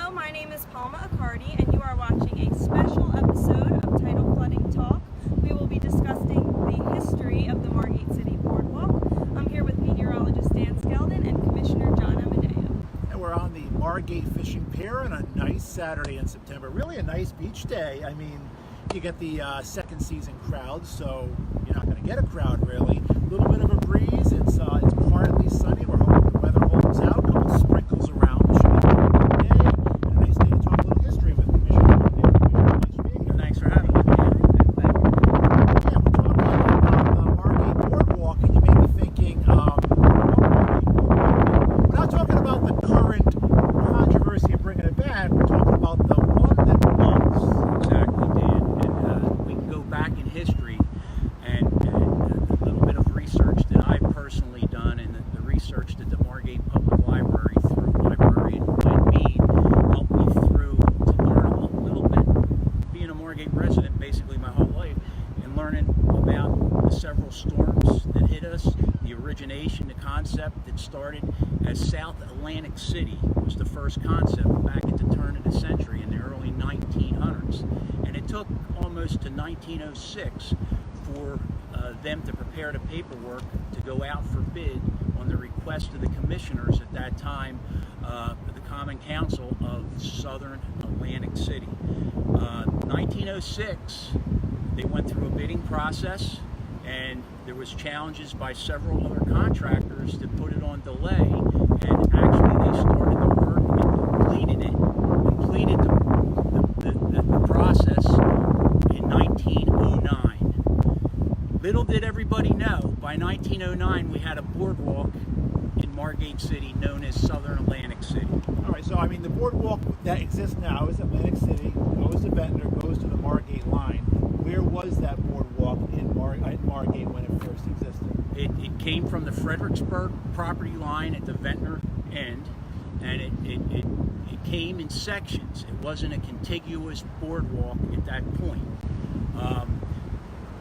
Hello, my name is Palma Accardi, and you are watching a special episode of Tidal Flooding Talk. We will be discussing the history of the Margate City Boardwalk. I'm here with meteorologist Dan Skeldon and Commissioner John Amadeo. And we're on the Margate Fishing Pier on a nice Saturday in September. Really a nice beach day. I mean, you get the second season crowd, so you're not going to get a crowd really. A little bit of a breeze. It's partly sunny. We're hoping the weather holds out. A couple sprinkles around. It should be a good day. And a nice day to talk a little history with Commissioner. Nice being here. Thanks for having me. Thank you. Yeah, we're talking about the Margate Boardwalk, and you may be thinking, we're not talking about the current controversy of bringing it back. We're talking about the one that was. Exactly, Dan. And we can go back in history and a little bit of research that I've personally done, and the research that the Margate Public Library through librarian Glenn Mead helped me through to learn a little bit, being a Margate resident basically my whole life, and learning about the several storms that hit us, the origination, the concept that started as South Atlantic City was the first concept back at the turn of the century in the early 1900s. And it took almost to 1906 for them to prepare the paperwork to go out for bid on the request of the commissioners at that time, the Common Council of Southern Atlantic City. 1906, they went through a bidding process, and there was challenges by several other contractors that put it on delay, and actually they started the work and completed the process in 1909. Little did everybody know, by 1909 we had a boardwalk in Margate City known as Southern Atlantic City. All right, so I mean, the boardwalk that exists now is Atlantic City, goes to Ventnor, goes to the Margate line. Where was that boardwalk in Margate when it first existed? It came from the Fredericksburg property line at the Ventnor end, and it came in sections. It wasn't a contiguous boardwalk at that point.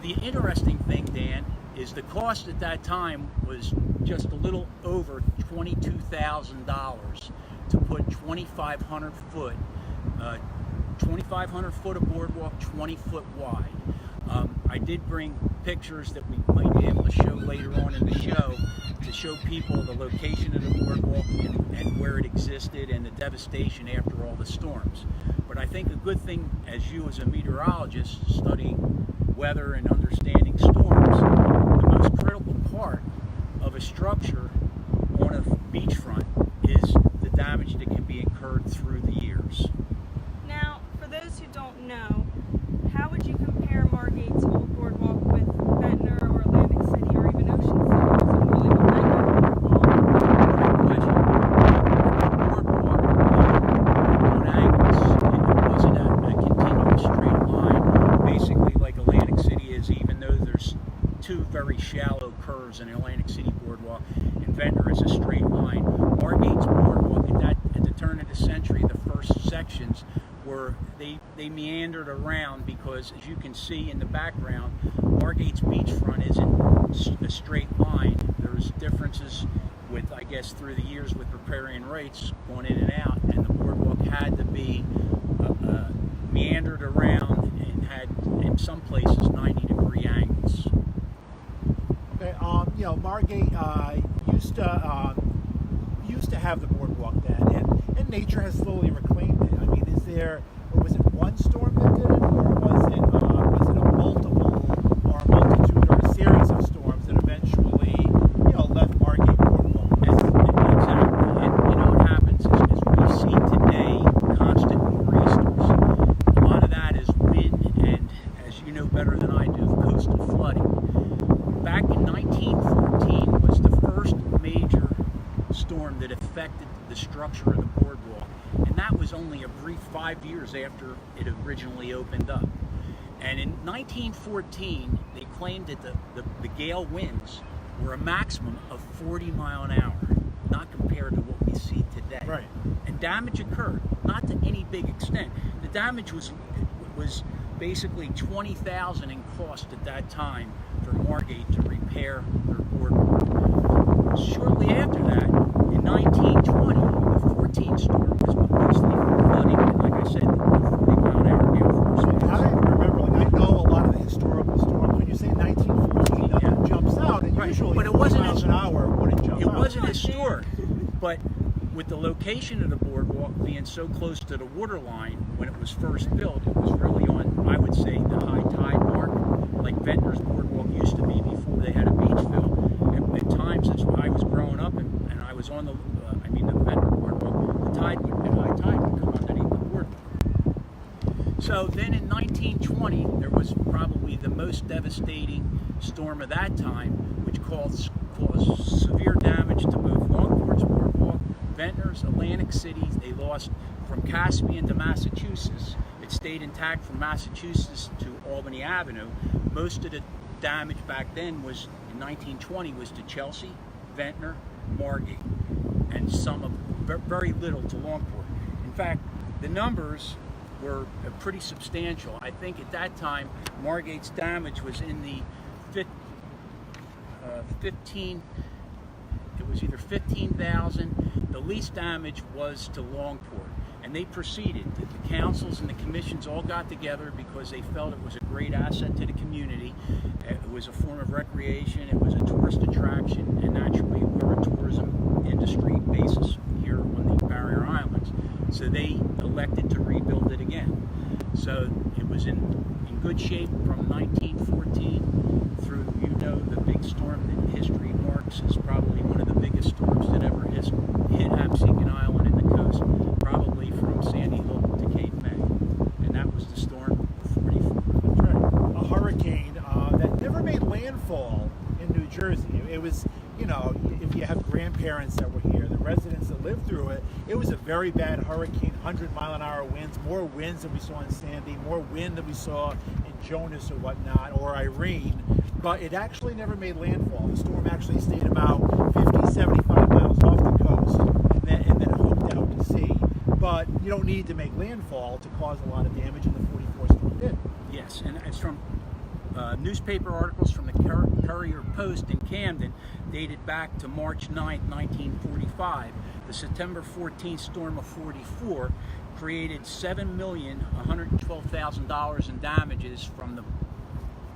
The interesting thing, Dan, is the cost at that time was just a little over $22,000 to put 2,500 foot of boardwalk, 20 foot wide. I did bring pictures that we might be able to show later on in the show to show people the location of the boardwalk and where it existed and the devastation after all the storms. But I think a good thing, as you as a meteorologist studying weather and understanding storms, the most critical part of a structure on a beachfront is the damage that can be incurred through the years. Now, for those who don't know, how would you compare Margate's old boardwalk with Ventnor or Atlantic City or even Ocean City? Or is it more like a Ventnor boardwalk? Great question. Boardwalk on angles, it wasn't a continuous straight line, basically like Atlantic City is, even though there's two very shallow curves in the Atlantic City boardwalk, and Ventnor is a straight line. Margate's boardwalk at the turn of the century, the first sections were they meandered around, because as you can see in the background, Margate's beachfront isn't a straight line. There's differences with, I guess, through the years with riparian rates going in and out, and the boardwalk had to be meandered around and had, in some places, 90-degree angles. Okay, Margate used to have the boardwalk then, and nature has slowly reclaimed it. I mean, was it one storm that did it, or was it a multitude or a series of storms that eventually, left Margate boardwalk? Exactly. And what happens is we see today constant nor'easters. A lot of that is wind and, as you know better than I do, coastal flooding. Back in 1914 was the first major storm that affected the structure of the boardwalk, and that was only a brief 5 years after it originally opened up. And in 1914, they claimed that the gale winds were a maximum of 40 miles an hour, not compared to what we see today. Right. And damage occurred, not to any big extent. The damage was basically $20,000 in cost at that time for Margate to repair their boardwalk. Shortly after that, in 1920, the 14 storm was mostly flooded. But with the location of the boardwalk being so close to the water line when it was first built, it was really on, I would say, the high tide mark, like Ventnor's Boardwalk used to be before they had a beach fill. At times, as I was growing up and I was on the Ventnor Boardwalk, the high tide would come underneath the boardwalk. So then in 1920, there was probably the most devastating storm of that time, which caused severe damage to both Longport's Boardwalk, Ventnor's, Atlantic City. They lost from Caspian to Massachusetts. It stayed intact from Massachusetts to Albany Avenue. Most of the damage back then was, in 1920, was to Chelsea, Ventnor, Margate, and very little to Longport. In fact, the numbers were pretty substantial. I think at that time, Margate's damage was in the 15, it was either 15,000. The least damage was to Longport. And they proceeded. The councils and the commissions all got together because they felt it was a great asset to the community. It was a form of recreation. It was a tourist attraction. And naturally, we're a tourism industry basis here on the Barrier Islands. So they elected to rebuild it again. So it was in good shape from 1914 through, the big storm that history marks as probably one of the biggest storms that ever hit Absecon Island and the coast, probably from Sandy Hook to Cape May. And that was the storm of 44. That's right. A hurricane that never made landfall in New Jersey. It was, if you have grandparents that were here, the residents that lived through it, it was a very bad hurricane, 100-mile-an-hour winds, more winds than we saw in Sandy, more wind than we saw in Jonas or whatnot, or Irene, but it actually never made landfall. The storm actually stayed about 50, 75 miles off the coast, and then it hooked out to sea. But you don't need to make landfall to cause a lot of damage, and the 44 storm did. Yes, and it's from newspaper articles from the Courier Post in Camden, dated back to March 9, 1945. The September 14th storm of 44 created $7,112,000 in damages from the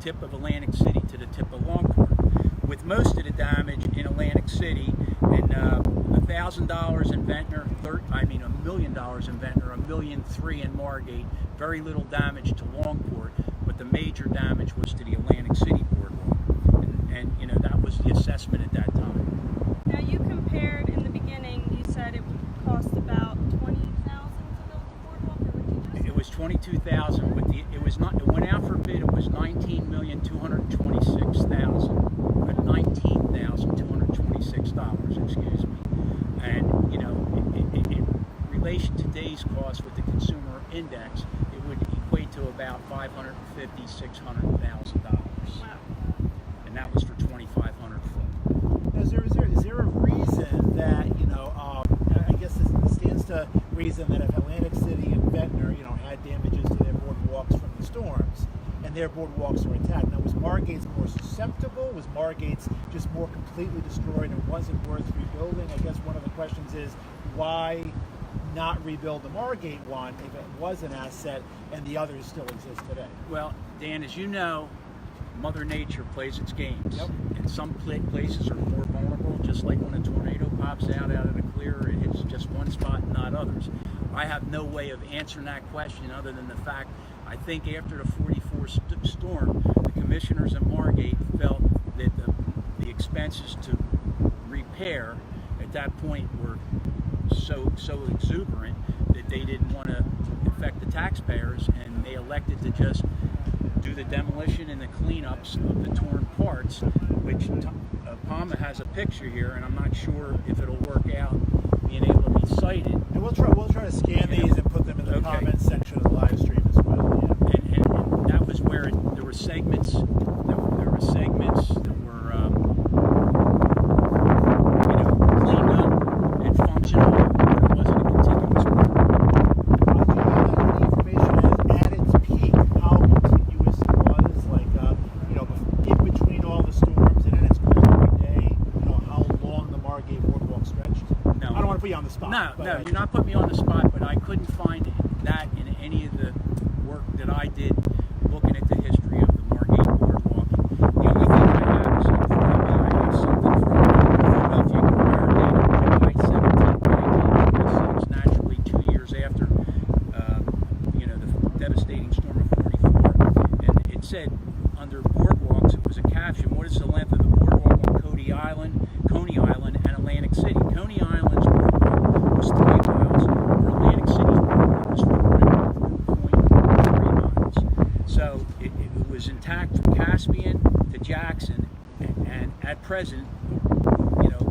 tip of Atlantic City to the tip of Longport, with most of the damage in Atlantic City, and $1,000 in Ventnor, $1 million in Ventnor, $1.3 million in Margate. Very little damage to Longport, but the major damage was to the Atlantic City Boardwalk, and that was the assessment at that time. Now you compared in the beginning. You said it would cost about $20,000 to build the boardwalk, or what did you just say? It was $22,000 with the. It was not. It went out for bid. It was $19,226,000. $19,226. Excuse me. And in relation to today's cost with the consumer index, it would equate to about $550,000-$600,000. Wow. And that was for 2,500 foot. Now, is there a reason that, I guess it stands to reason that if Atlantic City and Ventnor, had damages to their boardwalks from the storms, and their boardwalks were intact. Now, was Margate's more susceptible? Was Margate's just more completely destroyed and wasn't worth rebuilding? I guess one of the questions is, why not rebuild the Margate one if it was an asset and the others still exist today? Well, Dan, as you know, Mother Nature plays its games. Yep. And some places are more vulnerable, just like when a tornado pops out of the clear, it hits just one spot and not others. I have no way of answering that question other than the fact I think after the 44 storm, the commissioners in Margate felt that the expenses to repair at that point were so exuberant that they didn't want to affect the taxpayers, and they elected to just do the demolition and the cleanups of the torn parts, which Palma has a picture here, and I'm not sure if it'll work out being able to be cited. And we'll try to scan these and put them in the comments section of the live stream as well. Yeah. And that was where there were segments. There were segments that were cleaned up and functional, but it wasn't a continuous work. Do you have any information at its peak how continuous it was? Like in between all the storms and in its course every day, how long the Margate boardwalk stretched? No, I don't want to put you on the spot. No, you're not putting me on the spot, but I couldn't find that in any of the work that I did looking at the history of the Margate Boardwalk. The only thing I have is in front of me, I have something from Philadelphia Courier dated July 17, Caspian to Jackson, and at present,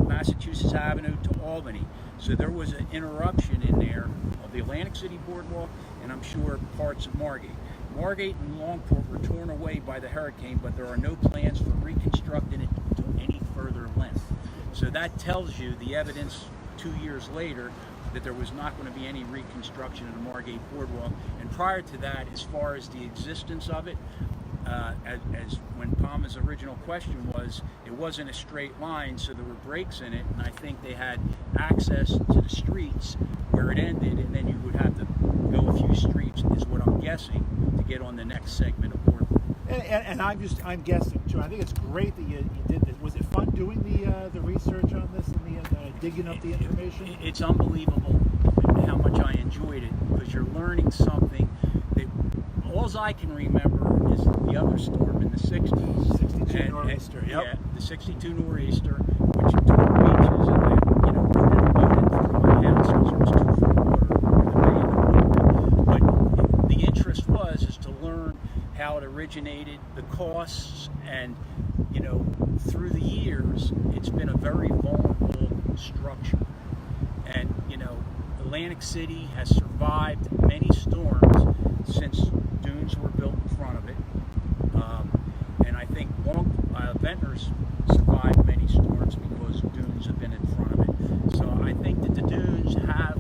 Massachusetts Avenue to Albany. So there was an interruption in there of the Atlantic City Boardwalk, and I'm sure parts of Margate. Margate and Longport were torn away by the hurricane, but there are no plans for reconstructing it to any further length. So that tells you the evidence 2 years later that there was not going to be any reconstruction of the Margate Boardwalk. And prior to that, as far as the existence of it, as when Palmer's original question was, it wasn't a straight line, so there were breaks in it, and I think they had access to the streets where it ended, and then you would have to go a few streets, is what I'm guessing, to get on the next segment of Boardwalk. And I'm guessing too. I think it's great that you did this. Was it fun doing the research on this and the digging up the information? It's unbelievable how much I enjoyed it, because you're learning something that all I can remember is the other storm in the 60s. 62 nor'easter. Yep. Yeah, the 62 nor'easter, which tore beaches, and I, boat in front of my house because there was 2 foot of water in the bay of the water. But the interest is to learn how it originated, the costs, and through the years, it's been a very vulnerable structure. And Atlantic City has survived many storms since dunes were built in front of it. And I think Ventnor's survived many storms because dunes have been in front of it. So I think that the dunes have,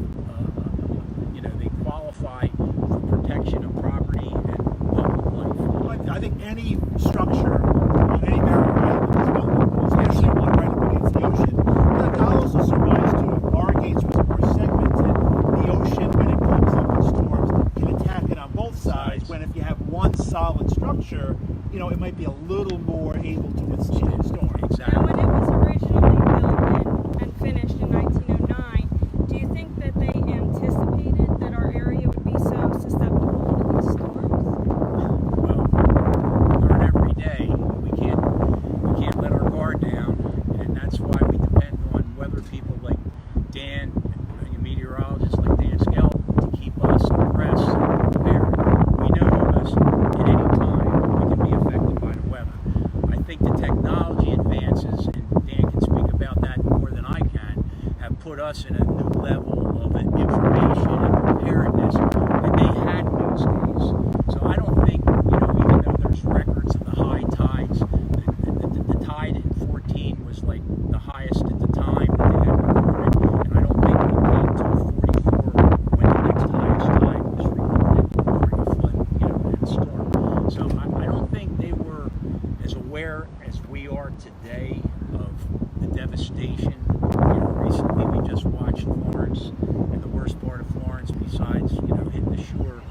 they qualify for protection of property and public life. I think any structure on any barrier island is vulnerable, especially one right up against the ocean. But that also survives too. If Margate's was more segmented, the ocean, when it comes up in storms, can attack it on both sides. When if you have one solid structure, it might be a little more able to withstand storms. Exactly. Now, when it was originally built and finished in 1909, do you think that they anticipated that our area would be so susceptible to these storms? Well, we learn every day. We can't let our guard down, and that's why we depend on weather people like Dan, meteorologists like Dan Skell, to keep us abreast and prepared. We know almost at any time we can be affected by the weather. I think the technology advances, and Dan can speak about that more than I can, have put us in a new level of information and preparedness that they had in those days. So I don't think, even though there's records of the high tides, the tide in 14 was like the highest at the time that they had recorded, and I don't think we came to 44 when the next highest tide was recorded during a flood, and a storm. So I don't think they were as aware as we are today of the devastation. Recently we just watched Florence, and the worst part of Florence, besides hitting the shore,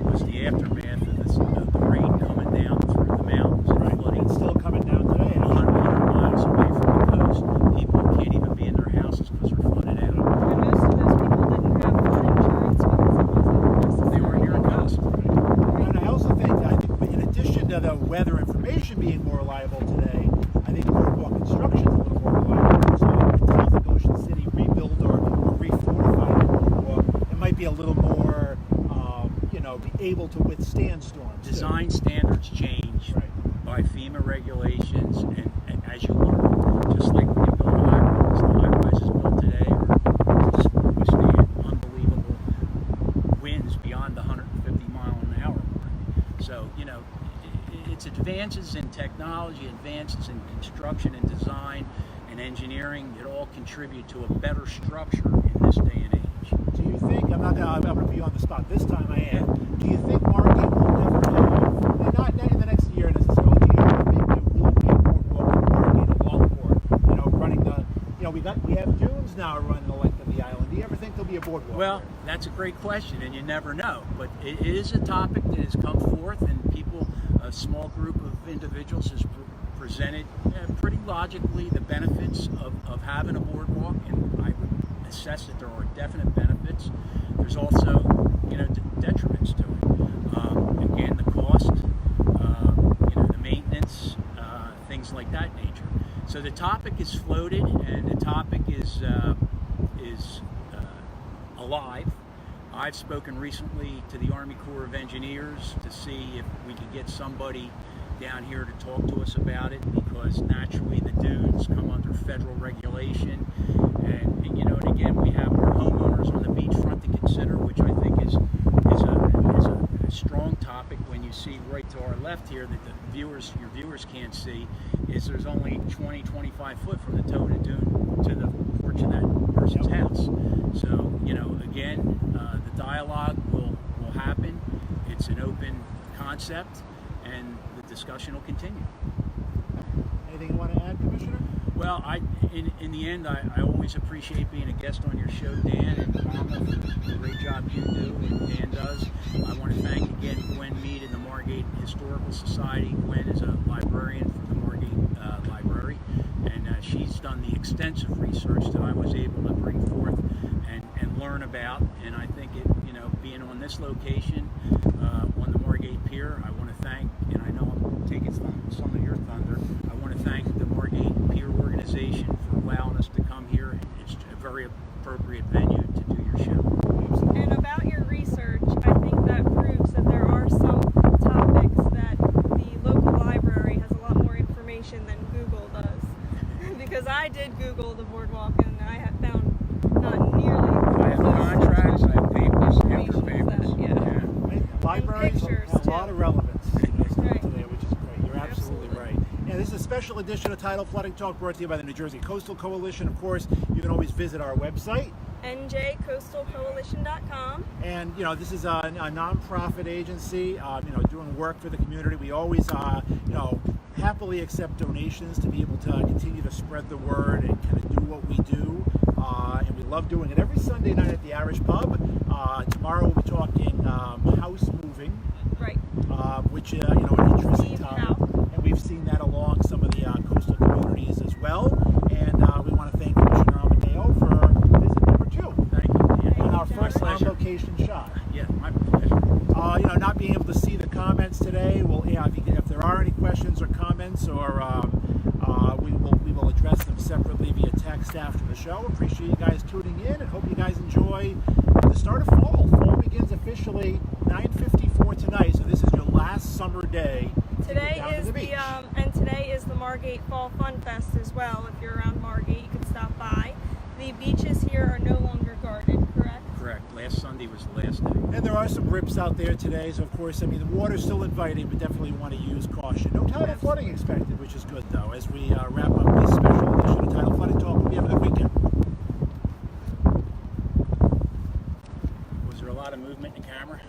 was the aftermath of the rain coming down through the mountains and flooding. It's still coming down today. 100 miles away from the coast. People can't even be in their houses because they're flooded out. And most of those people didn't have flood insurance because it wasn't necessary. They weren't near a coast. And I also think, in addition to the weather information being more reliable today, I think boardwalk construction is a little more reliable. So until the Ocean City rebuild or refortify the boardwalk, it might be a little more, be able to withstand storms. Design standards change by FEMA regulations, and as you learn, just like when you build high-rises, the high-rises built today are just withstand unbelievable winds beyond the 150-mile-an-hour mark. So, it's advances in technology, advances in construction and design and engineering that all contribute to a better structure in this day and age. Do you think, I'm going to be on the spot this time, I am. Do you think Margate will never have, not in the next year necessarily, do you think there will be a boardwalk in Margate or Longport, running we have dunes now running the length of the island. Do you ever think there'll be a boardwalk? Well, that's a great question, and you never know. But it is a topic that has come forth, and people, a small group of individuals has presented pretty logically the benefits of having a boardwalk, and I would assess that there are definite benefits. There's also, detriments to it. Again, the cost, the maintenance, things like that nature. So the topic is floated, and the topic is alive. I've spoken recently to the Army Corps of Engineers to see if we could get somebody down here to talk to us about it, because naturally the dunes come under federal regulation, and you know, and again, we have our homeowners on the beachfront to consider, which I think is a strong topic. When you see right to our left here that your viewers can't see, is there's only 20-25 foot from the toe of the dune to the porch of that person's house. So, you know, again, the dialogue will happen. It's an open concept, and the discussion will continue. Anything you want to add, Commissioner? Well, in the end, I always appreciate being a guest on your show, Dan, and Mama, for the great job you do and Dan does. I want to thank again Gwen Mead and the Margate Historical Society. Gwen is a librarian for the Margate Library, and she's done the extensive research that I was able to bring forth and learn about. And I think it, you know, being on this location on the Margate Pier, I want to thank, and I know I'm taking some of your thunder, I want to thank the Margate Pier organization for allowing us to come here. It's a very appropriate venue to do your show. And about your research, I think that proves that there are some topics that the local library has a lot more information than Google does. Because I did Google the Boardwalk, and I have found not nearly I have contracts, I have papers, information as that, yeah. Libraries pictures, have a too. lot of relevance right. today, which is great. You're absolutely right. And this is a special edition of Tidal Flooding Talk brought to you by the New Jersey Coastal Coalition. Of course, you can always visit our website, njcoastalcoalition.com. and you know, this is a nonprofit agency, you know, doing work for the community. We always you know, happily accept donations to be able to continue to spread the word and kind of do what we do, and we love doing it every Sunday night at the Irish Pub. Tomorrow we'll be talking house moving, Right. which you know, an interesting Leave topic, out. and we've seen that along some of the coastal communities as well. And we want to thank Commissioner Amadeo for visit number 2 Thank you. and our you, first John. on-location shot. Yeah, my pleasure. You know, not being able to see the comments today, well, yeah, if there are any questions or comments, or we will address them separately via text after the show. Appreciate you guys tuning in, and hope you guys enjoy the start of fall. Fall begins officially 9:54 tonight, so this is your last summer day. to get Today down to is the beach. and today is the Margate Fall Fun Fest as well. If you're around Margate, you can stop by. The beaches here are no longer guarded, correct? Correct. Last Sunday was the last day. And there are some rips out there today, so of course, I mean, the water's still inviting, but definitely want to use caution. No tidal flooding expected, which is good, though, as we wrap up this special edition of Tidal Flooding Talk. Hope you have a good weekend. Was there a lot of movement in the camera?